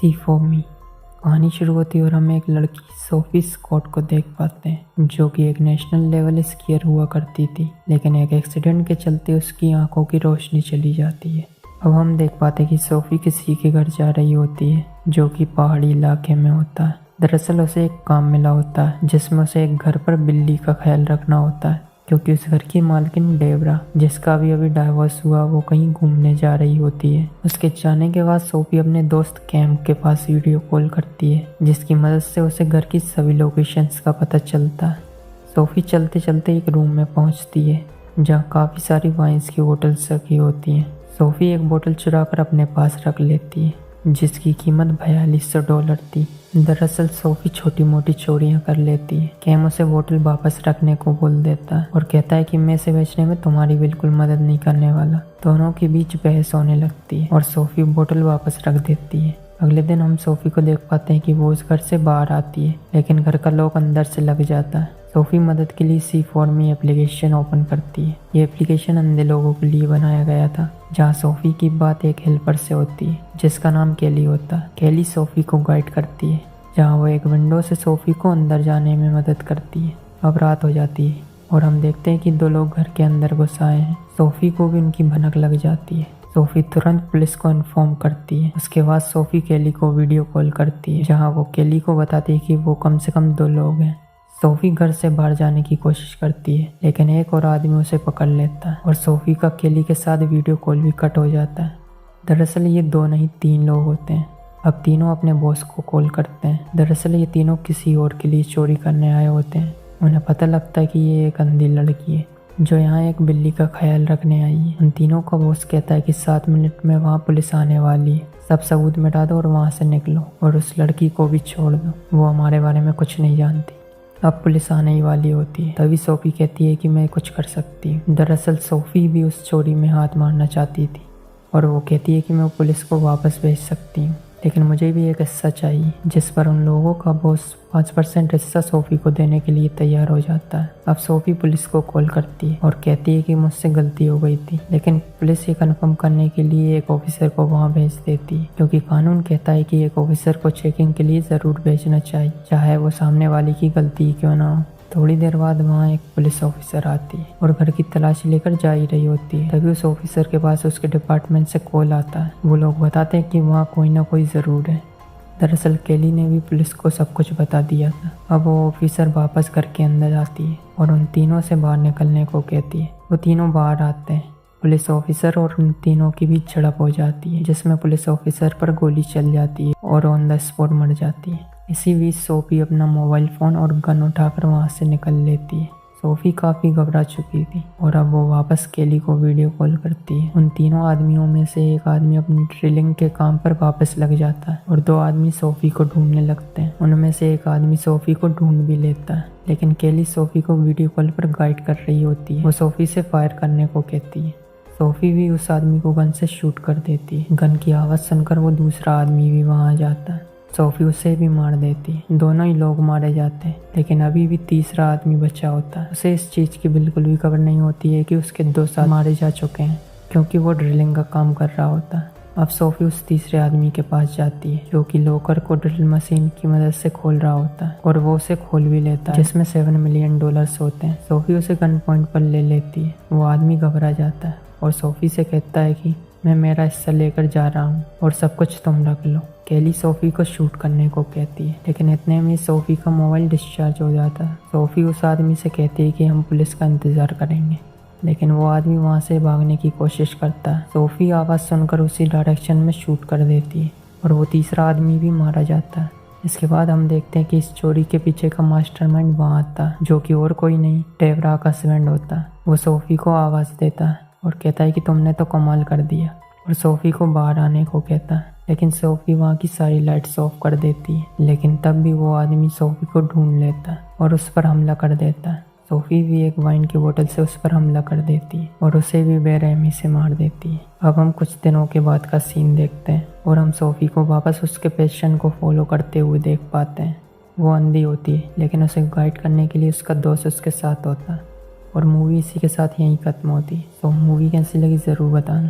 C for me. कहानी शुरू होती है और हम एक लड़की सोफी स्कॉट को देख पाते हैं जो कि एक नेशनल लेवल स्कीयर हुआ करती थी, लेकिन एक एक्सीडेंट के चलते उसकी आंखों की रोशनी चली जाती है। अब हम देख पाते हैं कि सोफी किसी के घर जा रही होती है जो कि पहाड़ी इलाके में होता है। दरअसल उसे एक काम मिला होता है जिसमें उसे एक घर पर बिल्ली का ख्याल रखना होता है, क्योंकि उस घर की मालकिन डेबरा, जिसका अभी डाइवोर्स हुआ, वो कहीं घूमने जा रही होती है। उसके जाने के बाद सोफी अपने दोस्त कैम के पास वीडियो कॉल करती है, जिसकी मदद से उसे घर की सभी लोकेशंस का पता चलता है। सोफी चलते चलते एक रूम में पहुंचती है जहाँ काफ़ी सारी वाइन्स की बोतल्स रखी होती हैं। सोफी एक बोतल चुरा कर अपने पास रख लेती है जिसकी कीमत $4200 थी। दरअसल सोफी छोटी मोटी चोरियां कर लेती है। कैम उसे बोतल वापस रखने को बोल देता है और कहता है कि मैं इसे बेचने में तुम्हारी बिल्कुल मदद नहीं करने वाला। दोनों के बीच बहस होने लगती है और सोफी बोतल वापस रख देती है। अगले दिन हम सोफी को देख पाते हैं कि वो उस घर से बाहर आती है, लेकिन घर का लॉक अंदर से लग जाता है। सोफी मदद के लिए सी फॉर मी एप्लीकेशन ओपन करती है। ये एप्लीकेशन अंधे लोगों के लिए बनाया गया था, जहाँ सोफी की बात एक हेल्पर से होती है जिसका नाम केली होता है। केली सोफी को गाइड करती है, जहाँ वो एक विंडो से सोफी को अंदर जाने में मदद करती है। अब रात हो जाती है और हम देखते हैं कि दो लोग घर के अंदर घुस आए हैं। सोफी को भी उनकी भनक लग जाती है। सोफी तुरंत पुलिस को इन्फॉर्म करती है। उसके बाद सोफी केली को वीडियो कॉल करती है, जहाँ वो केली को बताती है कि वो कम से कम 2 लोग हैं। सोफी घर से बाहर जाने की कोशिश करती है, लेकिन एक और आदमी उसे पकड़ लेता है और सोफी का केली के साथ वीडियो कॉल भी कट हो जाता है। दरअसल ये 2 नहीं 3 लोग होते हैं। अब तीनों अपने बॉस को कॉल करते हैं। दरअसल ये तीनों किसी और के लिए चोरी करने आए होते हैं। उन्हें पता लगता है कि ये एक अंधी लड़की है जो यहाँ एक बिल्ली का ख्याल रखने आई है। उन तीनों का बॉस कहता है कि 7 मिनट में वहाँ पुलिस आने वाली है, सब सबूत मिटा दो और वहाँ से निकलो और उस लड़की को भी छोड़ दो, वो हमारे बारे में कुछ नहीं जानती। अब पुलिस आने ही वाली होती है। तभी सोफी कहती है कि मैं कुछ कर सकती हूँ। दरअसल सोफी भी उस चोरी में हाथ मारना चाहती थी और वो कहती है कि मैं पुलिस को वापस भेज सकती हूँ, लेकिन मुझे भी एक हिस्सा चाहिए, जिस पर उन लोगों का बॉस 5% हिस्सा सोफी को देने के लिए तैयार हो जाता है। अब सोफी पुलिस को कॉल करती है और कहती है कि मुझसे गलती हो गई थी, लेकिन पुलिस ये कंफर्म करने के लिए एक ऑफिसर को वहां भेज देती है, क्योंकि कानून कहता है कि एक ऑफिसर को चेकिंग के लिए जरूर भेजना चाहिए, चाहे वो सामने वाले की गलती क्यों ना हो। थोड़ी देर बाद वहाँ एक पुलिस ऑफिसर आती है और घर की तलाशी लेकर जा ही रही होती है। तभी उस ऑफिसर के पास उसके डिपार्टमेंट से कॉल आता है। वो लोग बताते हैं कि वहाँ कोई ना कोई ज़रूर है। दरअसल केली ने भी पुलिस को सब कुछ बता दिया था। अब वो ऑफिसर वापस घर के अंदर आती है और उन तीनों से बाहर निकलने को कहती है। वो तीनों बाहर आते हैं। पुलिस ऑफिसर और उन तीनों की भी झड़प हो जाती है, जिसमें पुलिस ऑफिसर पर गोली चल जाती है और ऑन द स्पॉट मर जाती है। इसी बीच सोफी अपना मोबाइल फ़ोन और गन उठाकर वहाँ से निकल लेती है। सोफी काफ़ी घबरा चुकी थी और अब वो वापस केली को वीडियो कॉल करती है। उन तीनों आदमियों में से एक आदमी अपनी ड्रिलिंग के काम पर वापस लग जाता है और 2 आदमी सोफी को ढूंढने लगते हैं। उनमें से एक आदमी सोफी को ढूंढ भी लेता है, लेकिन केली सोफी को वीडियो कॉल पर गाइड कर रही होती है। वो सोफी से फायर करने को कहती है। सोफी भी उस आदमी को गन से शूट कर देती है। गन की आवाज़ सुनकर वो दूसरा आदमी भी वहाँ आ जाता है। सोफी उसे भी मार देती है। दोनों ही लोग मारे जाते हैं, लेकिन अभी भी तीसरा आदमी बचा होता है। उसे इस चीज़ की बिल्कुल भी खबर नहीं होती है कि उसके 2 साथी मारे जा चुके हैं, क्योंकि वो ड्रिलिंग का काम कर रहा होता है। अब सोफी उस तीसरे आदमी के पास जाती है जो कि लॉकर को ड्रिल मशीन की मदद से खोल रहा होता है और वो उसे खोल भी लेता है, जिसमें $7 मिलियन होते हैं। सोफी उसे गन पॉइंट पर ले लेती है। वो आदमी घबरा जाता है और सोफी से कहता है कि मैं मेरा हिस्सा लेकर जा रहा हूँ और सब कुछ तुम रख लो। केली सोफी को शूट करने को कहती है, लेकिन इतने में सोफी का मोबाइल डिस्चार्ज हो जाता है। सोफी उस आदमी से कहती है कि हम पुलिस का इंतज़ार करेंगे, लेकिन वो आदमी वहाँ से भागने की कोशिश करता है। सोफी आवाज़ सुनकर उसी डायरेक्शन में शूट कर देती है और वो तीसरा आदमी भी मारा जाता है। इसके बाद हम देखते हैं कि इस चोरी के पीछे का मास्टरमाइंड वहाँ आता है, जो कि और कोई नहीं डेबरा का हस्बैंड होता है। वो सोफी को आवाज़ देता है और कहता है कि तुमने तो कमाल कर दिया, और सोफी को बाहर आने को कहता है, लेकिन सोफी वहाँ की सारी लाइट्स ऑफ कर देती है। लेकिन तब भी वो आदमी सोफी को ढूंढ लेता है और उस पर हमला कर देता है। सोफी भी एक वाइन की बोतल से उस पर हमला कर देती है और उसे भी बेरहमी से मार देती है। अब हम कुछ दिनों के बाद का सीन देखते हैं और हम सोफी को वापस उसके पैशन को फॉलो करते हुए देख पाते हैं। वो अंधी होती है, लेकिन उसे गाइड करने के लिए उसका दोस्त उसके साथ होता है। और मूवी इसी के साथ यहीं खत्म होती है। तो मूवी कैसी लगी ज़रूर बताना।